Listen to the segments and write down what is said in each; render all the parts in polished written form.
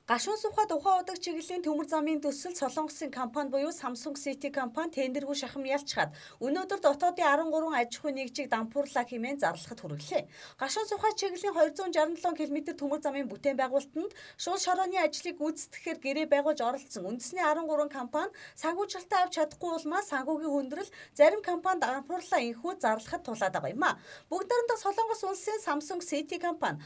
Гашуун сухад ухаан удаг чиглэлийн төмөр замын төсөл Солонгосын компани буюу Samsung City компани тендергүй шахам ялчгаад өнөөдөр дотоодын 13 аж ахуй нэгжийг дампуурлаа хэмээн зарлахад хүргэлээ. Гашуун сухад чиглэлийн 267 км төмөр замын бүтээн байгуулалтанд шууд шорооны ажлыг гүйцэтгэхээр гэрээ байгуулж оролцсон үндэсний 13 компани санхүүжилтээ авч чадахгүй улмаас санхүүгийн хүндрэл зарим компанид дампуурлаа инхүү зарлахад тулаад байгаа юм а. Бүгд найрамдах Солонгос улсын Samsung City компани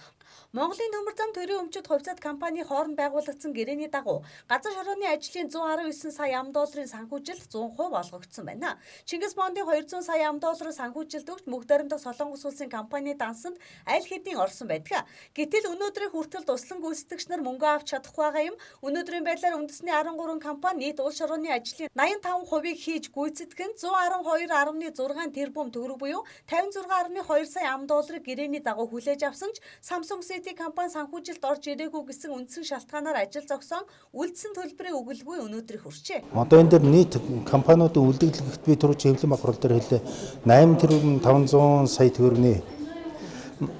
Монголын төмөр зам төрийн өмчөд хувьцаат компани хооронд байгуулагдсан гэрээний дагуу газар шорооны ажлын 119 сая $, санхүүжилт 100% олгогдсон байна. Чингис Бондын 200 сая $, санхүүжилт өгч мөнх баримтах Солонгос улсын компани дансанд аль хэдийн орсон байдаг. Гэтэл өнөөдрийн хүртэл туслан гүйцэтгэгч нар мөнгө авч чадахгүй байгаа юм. Өнөөдрийн байдлаар үндэсний 13 компани нийт уул шорооны ажлын 85%-ийг хийж гүйцэтгэн 112.6 тэрбум төгрөг буюу 56.2 сая $, гэрээний дагуу хүлээж авсан ч Samsung City компани санхүүжилт орж ирээгүй гэсэн үндсэн шалтгаанаар ажил зогсоон үлдсэн төлбөрийн өгөлгүй өнөөдрийг хүрчээ. Одоо энэ дээр нийт компаниудын үлдэгдэлд би түрүү хэвлэлийн бахрал дээр хэлээ 8,500 сая төгрөгийн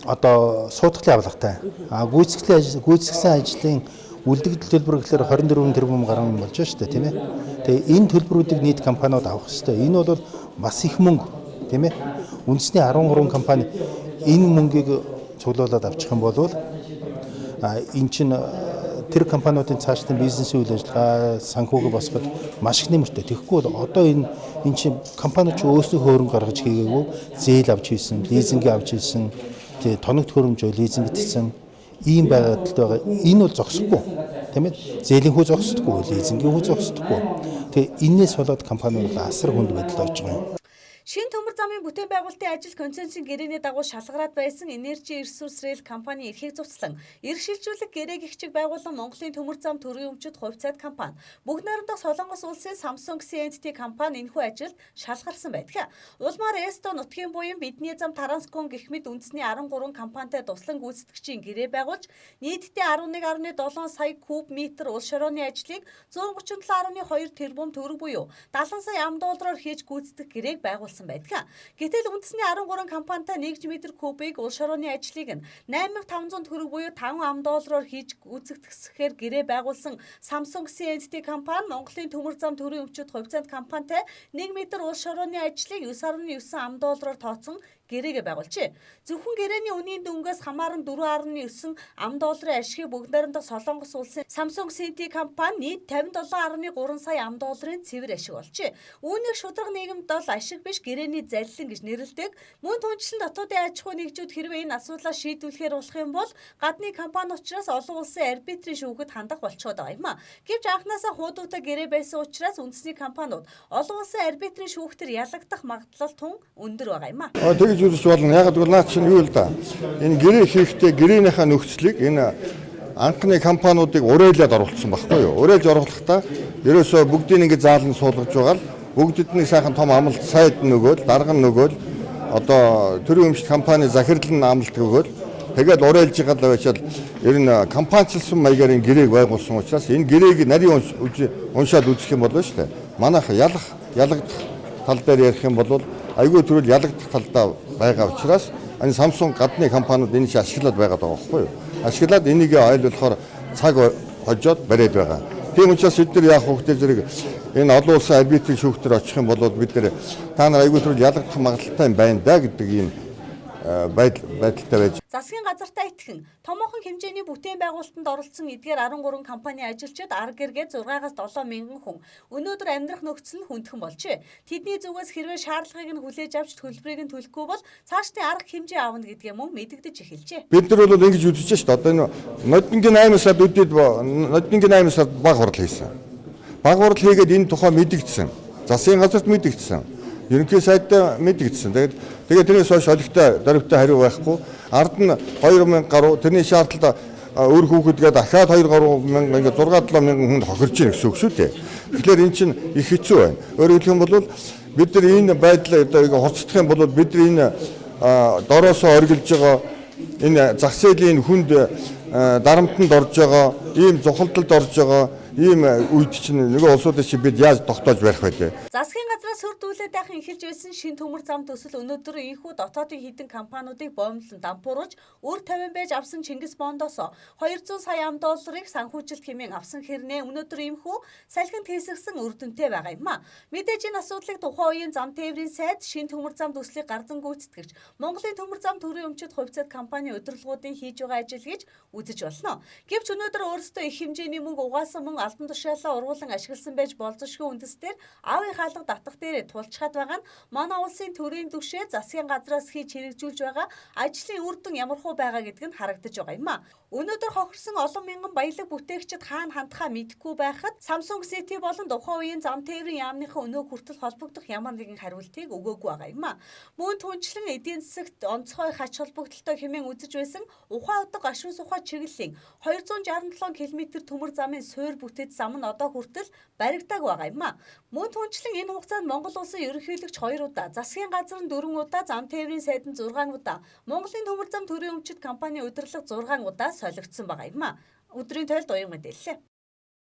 одоо суудгалын авлагатай. Гүйцэтгэсэн ажлын үлдэгдэл төлбөр гэхээр 24 тэрбум гаруй болж байна шүү дээ, тийм ээ. Тэгээ энэ төлбөрүүдийг нийт компаниуд авах хэрэгтэй. Энэ бол бас их мөнгө, тийм ээ. Үндэсний 13 компани энэ мөнгийг цуглуулад авчих юм бол энэ чинь тэр компаниудын цаашдын бизнесийн үйл ажиллагаа санхүүгээ босгоход маш их нэмэртэй. Тэгэхгүй бол одоо энэ чинь компаниуд ч өөрсдөө хөрөнгө гаргаж хийгээгүй, зээл авч хийсэн, лизинг авч хийсэн, тэгээ тоног төхөөрөмж лизингдсэн ийм байгальд байгаа. Энэ бол зогсохгүй. Тийм ээ. Зээлийн хүү зогсдоггүй, лизингийн хүү зогсдоггүй. Тэгээ энээс болоод компаниуд асар хүнд байдалд орж байгаа юм. Шинэ төмөр замын бүтээн байгуулалтын ажил концентрийн гэрээний дагуу шалгараад байсан Energy Resource Rail компани эрхийг зуцлан эрх шилжүүлэх гэрээ гихчиг байгуулан Монголын төмөр зам төрийн өмчөд хувьцаат компани бүгд найрамдах Солонгос улсын Samsung CNT компани энэхүү ажилд шалгарсан байдаг. Улмаар Эсто нутгийн буян бидний зам Таранскон гэх мэт үндэсний 13 компанитай туслан гүйцэтгэгчийн гэрээ байгуулж нийтдээ 11.7 сая куб метр уул шорооны ажлыг 137.2 тэрбум төгрөг буюу 70 сая $-оор хийж гүйцэтгэх гэрээг байгуулсан байдаг. Гэтэл үндэсний 13 компанитай 1 м кубыг уул шорооны ажлыг нь 8,500 төгрөг буюу $5 хийж гүйцэтгэхээр гэрээ байгуулсан Samsung CNT компани Монголын төмөр зам төрийн өмчөд хувьцаат компанитай 1 м уул шорооны ажлыг $9.9 тооцсон гэрээгээ байгуулжээ. Зөвхөн гэрээний үнийн дөнгөөс хамааран $4.9 ашигыг бүгд найрамдах Солонгос улсын Samsung CNT компани нийт 57.3 сая $-ын цэвэр ашиг олжээ. Үүнийг шударга нийгэмд бол ашиг биш гэрээний залилан гэж нэрлэдэг. Мөн түнчлэн дотоодын аж ахуй нэгжүүд хэрвээ энэ асуудлаа шийдвэрлэхээр болох юм бол гадны компани учраас олон улсын арбитрийн шүүхэд хандах болчиход байгаа юм а. Гэвч анхнаасаа хуудуутай гэрээ байсан учраас үндэсний компаниуд олон улсын арбитрийн шүүхтэр ялагдах магадлал тун өндөр байгаа юм а. Тэгж үзэж болно. Яг л наад чинь юу л да. Энэ гэрээ хийхдээ гэрээнийхээ нөхцөлийг энэ анхны компаниудыг уриалаад оруулсан байхгүй юу? Уриалж оруулахдаа ерөөсөө бүгдийг ингэ заалан суулгаж байгаа л бүгдэд нэг сайхан том амлалт сайд нөгөөл, дарга нөгөөл одоо төрийн өмчт компани захирлан амлалт өгөөл тэгээд уриалж байгаа л байчаал ер нь компаничлсан маягаар энэ гэрээг байгуулсан учраас энэ гэрээг нарийн уншаад үзэх юм бол шүү дээ. Манайх ялагдах тал дээр ярих юм бол айгүй төрөл ялагдах талдаа байгаа учраас энэ Samsung гадны компаниуд энийг ашиглаад байгаа байхгүй юу? Ашиглаад энийг ойлгохоор цаг хожоод бариад байгаа. Тийм учраас бид нар яах вэ гэдэг зэрэг энэ олон улсын арбитрийн шүүхтэр очих юм бол бид нар та нар айгүй төрөл ялагдах магадлалтай юм байна да гэдэг ийм байдалтай байж. Засгийн газартаа итгэн томоохон хэмжээний бүтээн байгуулалтанд оролцсон эдгээр 13 компани ажилчид арга гэргээ 6-аас 7 мянган хүн өнөөдөр амьдрах нөхцөл нь хүндхэн болжээ. Тэдний зүгээс хэрвээ шаардлагыг нь хүлээж авч төлбөрийг нь төлөхгүй бол цаашдын арга хэмжээ аавна гэдгээ мөн мэдэгдэж эхэлжээ. Бид нар бол ингэж үзэж шүү дээ. Одоо энэ ноднгийн 8 сард үдээд ноднгийн 8 сард баг хурал хийсэн. Баг хурал хийгээд энэ тухай мэдэгдсэн. Засгийн газарт мэдэгдсэн. Ерөнхий сайдтай мэдэгдсэн. Тэгээд тэрнээс хойш олигтой дөрвтэй хариу байхгүй. Ард нь 2,000 гаруй тэрний шаардлагад өр хүүхэдгээ дахиад 2,000 ингээд 6-7 мянган хүнд хохирж ийн гэсэн үг шүү дээ. Тэгэхээр эн чинь их хэцүү байна. Өөрөөр хэлэх юм бол бид нар энэ байдлаа одоо хуцдах юм бол бид нар энэ дороосоо оргилж байгаа энэ зах зээлийн хүнд дарамтанд орж байгаа, ийм зохилдолд орж байгаа, ийм үед чинь нөгөө улсуудад чи бид яаж тогтоож барих вэ? Засгийн газраас хөрдүүлээд байхын эхэлж байсан шин төмөр зам төсөл өнөөдөр энэхүү дотоодын хідэн компаниудыг боомлон дампууруулж үр тавин байж авсан Чингис Бондоос 200 сая $, санхүүжилт хэмээн авсан хэрнээ өнөөдөр иймхүү салхинд хийсгсэн үр дүнтэй байгаа юм а. Мэдээж энэ асуудлыг тухайн үеийн зам тээврийн сайд шин төмөр зам төслийг гардан гүйцэтгэгч Монголын төмөр зам төрийн өмчит хувьцаат компани удирдлагуудын хийж байгаа ажил гэж үзэж болно. Гэвч өнөөдөр өөрсдөө их хэмжээний мөнгө угаасан мөн албан тушаалаа ургуулan ашигласан байж болзошгүй үндэстээр аавын хаалга татах дээр тулчхаад байгаа нь манай улсын төрийн түвшээ засгийн газраас хийж хэрэгжүүлж байгаа ажлын үр дүн ямархуу байгаа гэдэг нь харагдаж байгаа юм а. Өнөөдөр хохирсон олон мянган баялаг бүтээгчид хаана хандхаа мэдэхгүй байхад Samsung City болон тухайн үеийн зам тээврийн яамныхаа өнөө хүртэл холбогдох ямар нэгэн хариултыг өгөөгүй байгаа юм а. Мөн түнчлэн эдийн засагт онцгой хач холбогдолтой хэмээн үзэж байсан Ухаан утга гашуун сухад чиглэлийн 267 км төмөр замын суур бүтэц зам нь одоо хүртэл баригдааг байгаа юм а. Мөн түнчлэн энэ хугацаанд Монгол улсын ерөнхийлөгч 2 удаа, засгийн газар нь 4 удаа, зам тээврийн сайд нь 6 удаа, Монголын төмөр зам төрийн өмчит компани удирдлага 6 удаа солигдсон байгаа юм а. Өдрийн тойлд уян мэдээллээ.